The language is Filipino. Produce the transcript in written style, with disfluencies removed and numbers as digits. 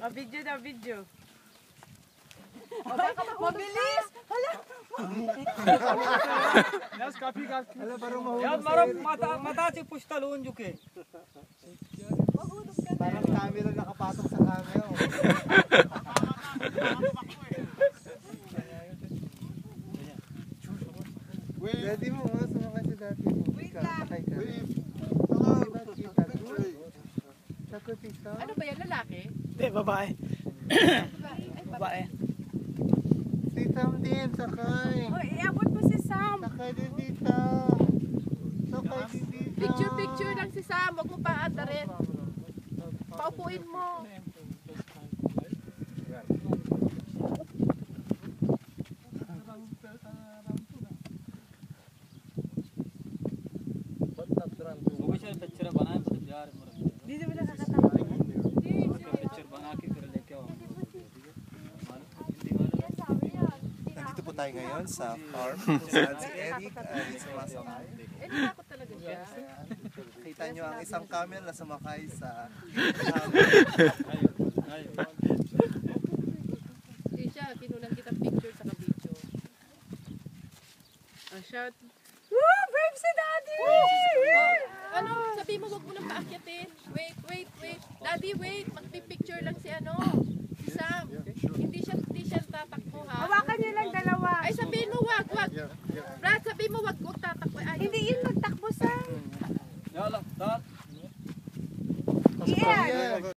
Video na, video. Mabilis! Hala! Yes, copy. Hala, parang mahulog Yan, marap mata si Pustalon juke. Parang camera nakapatong sa camera. Daddy mo, sumakay si daddy mo. Wait lang. Sakay ka. Takot ikaw. Ano ba yan, lalaki? Hindi, babae. Babae. Si Sam din, sakay. Oh, iabot mo si Sam. Sakay din dito. Sakay din dito. Picture lang si Sam, huwag mo paandarin. Paupuin mo. Picture बनाए तो यार Dito mo nakakatawa. Picture बना के फिर लेके आओ Nandito po tayo ngayon sa farm. Saan si Eric ay sumasakay. Natakot talaga siya. Kita nyo ang isang camel na sumakay sa Hindi siya, kinulang kitang picture sa video. Shout. Woo! Brave si Daddy! Ano, sabi mo wag mo nang paakyatin. Wait. Daddy, wait. Magpipicture lang si ano. Si Sam. Hindi siya